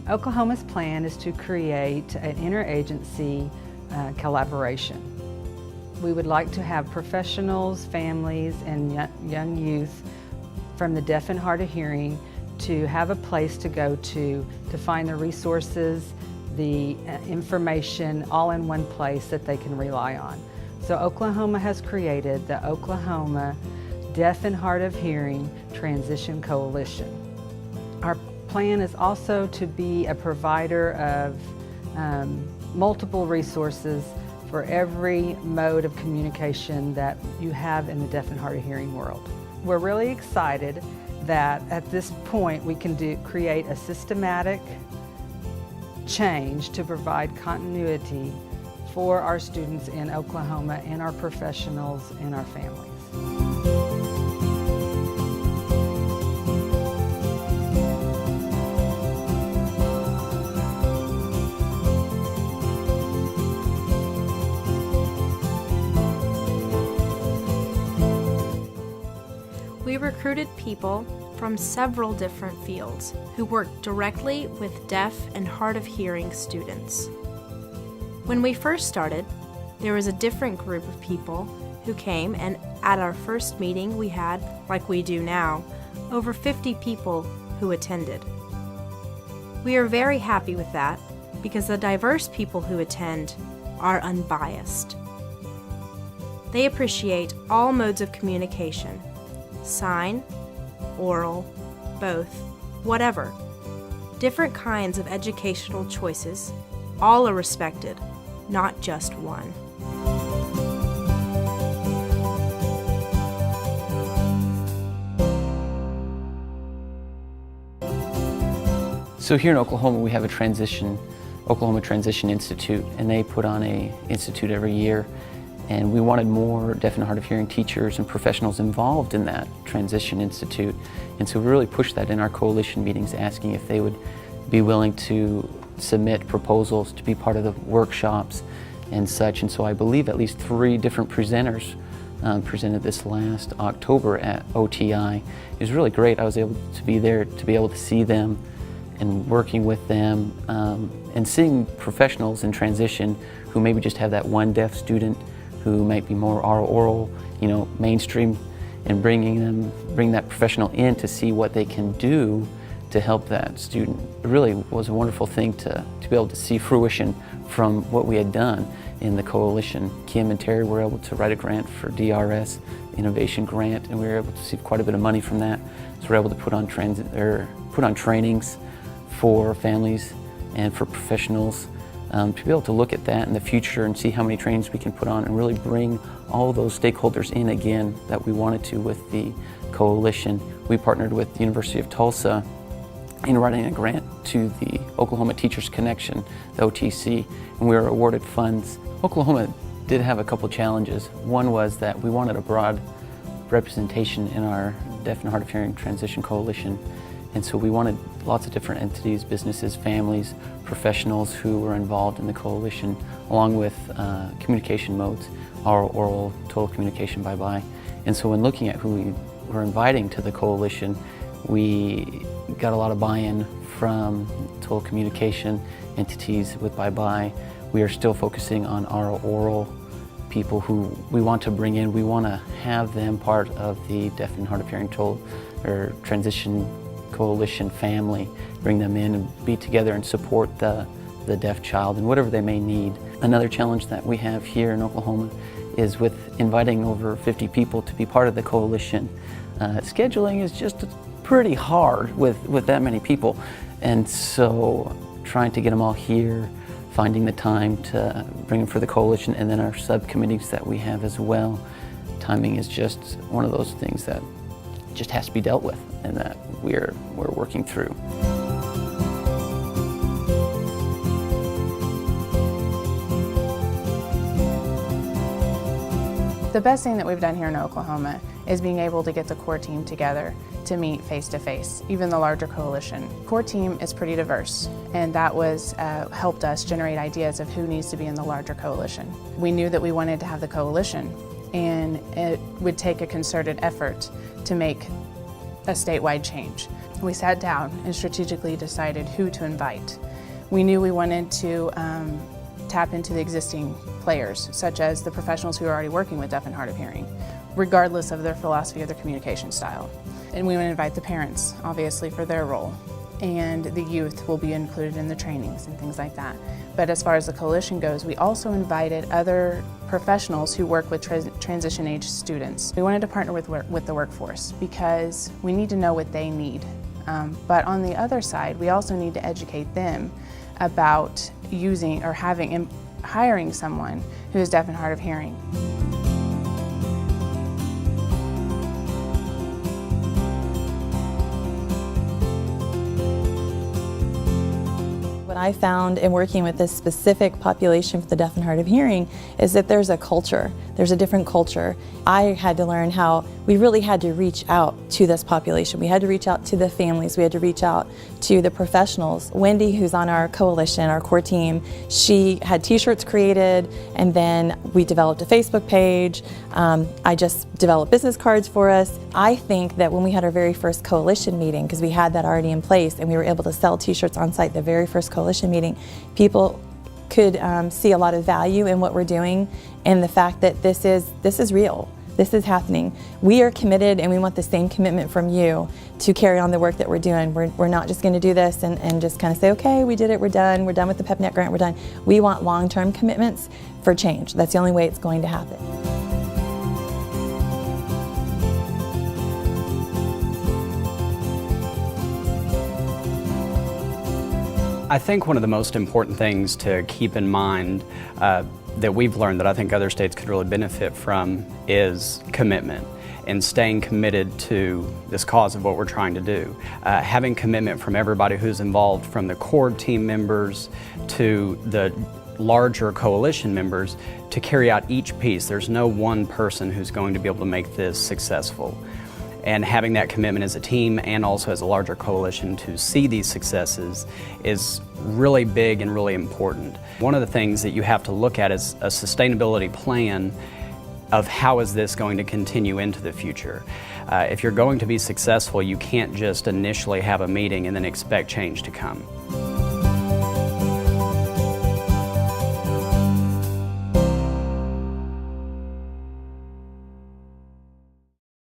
Oklahoma's plan is to create an interagency collaboration. We would like to have professionals, families, and young youth from the deaf and hard of hearing to have a place to go to find the resources, the information, all in one place that they can rely on. So Oklahoma has created the Oklahoma Deaf and Hard of Hearing Transition Coalition. Our plan is also to be a provider of multiple resources for every mode of communication that you have in the deaf and hard of hearing world. We're really excited that at this point we can create a systematic change to provide continuity for our students in Oklahoma and our professionals and our families. We recruited people from several different fields who work directly with deaf and hard of hearing students. When we first started, there was a different group of people who came, and at our first meeting we had, like we do now, over 50 people who attended. We are very happy with that because the diverse people who attend are unbiased. They appreciate all modes of communication, sign, oral, both, whatever. Different kinds of educational choices, all are respected, not just one. So here in Oklahoma we have a Oklahoma Transition Institute, and they put on an institute every year. And we wanted more deaf and hard of hearing teachers and professionals involved in that Transition Institute. And so we really pushed that in our coalition meetings, asking if they would be willing to submit proposals to be part of the workshops and such. And so I believe at least 3 different presenters presented this last October at OTI. It was really great. I was able to be there, to be able to see them and working with them and seeing professionals in transition who maybe just have that one deaf student who might be more oral, mainstream, and bring that professional in to see what they can do to help that student. It really was a wonderful thing to be able to see fruition from what we had done in the coalition. Kim and Terry were able to write a grant for DRS, Innovation Grant, and we were able to receive quite a bit of money from that. So we're able to put on trainings for families and for professionals to be able to look at that in the future and see how many trainings we can put on and really bring all those stakeholders in again that we wanted to with the coalition. We partnered with the University of Tulsa in writing a grant to the Oklahoma Teachers Connection, the OTC, and we were awarded funds. Oklahoma did have a couple challenges. One was that we wanted a broad representation in our Deaf and Hard of Hearing Transition Coalition. And so we wanted lots of different entities, businesses, families, professionals who were involved in the coalition, along with communication modes, oral, total communication, bye-bye. And so when looking at who we were inviting to the coalition, we got a lot of buy-in from total communication entities with bye-bye. We are still focusing on our oral people who we want to bring in. We want to have them part of the Deaf and Hard of Hearing Transition Coalition family, bring them in and be together and support the deaf child and whatever they may need. Another challenge that we have here in Oklahoma is with inviting over 50 people to be part of the coalition. Scheduling is just pretty hard with that many people, and so trying to get them all here, finding the time to bring them for the coalition, and then our subcommittees that we have as well. Timing is just one of those things that just has to be dealt with and that we're working through. The best thing that we've done here in Oklahoma is being able to get the core team together to meet face to face, even the larger coalition. Core team is pretty diverse, and that was helped us generate ideas of who needs to be in the larger coalition. We knew that we wanted to have the coalition, and it would take a concerted effort to make a statewide change. We sat down and strategically decided who to invite. We knew we wanted to tap into the existing players, such as the professionals who are already working with deaf and hard of hearing, regardless of their philosophy or their communication style. And we would invite the parents, obviously, for their role. And the youth will be included in the trainings and things like that. But as far as the coalition goes, we also invited other professionals who work with transition age students. We wanted to partner with the workforce because we need to know what they need. But on the other side, we also need to educate them about using or hiring someone who is deaf and hard of hearing. What I found in working with this specific population for the deaf and hard of hearing is that there's a culture. There's a different culture. I had to learn how we really had to reach out to this population. We had to reach out to the families. We had to reach out to the professionals. Wendy, who's on our coalition, our core team, she had t-shirts created, and then we developed a Facebook page. I just developed business cards for us. I think that when we had our very first coalition meeting, because we had that already in place and we were able to sell t-shirts on site the very first coalition meeting, people could see a lot of value in what we're doing and the fact that this is real. This is happening. We are committed, and we want the same commitment from you to carry on the work that we're doing. We're not just going to do this and just kind of say, okay, we did it, we're done with the PEPNET grant, we're done. We want long-term commitments for change. That's the only way it's going to happen. I think one of the most important things to keep in mind that we've learned that I think other states could really benefit from is commitment and staying committed to this cause of what we're trying to do. Having commitment from everybody who's involved, from the core team members to the larger coalition members, to carry out each piece. There's no one person who's going to be able to make this successful. And having that commitment as a team and also as a larger coalition to see these successes is really big and really important. One of the things that you have to look at is a sustainability plan of how is this going to continue into the future. If you're going to be successful, you can't just initially have a meeting and then expect change to come.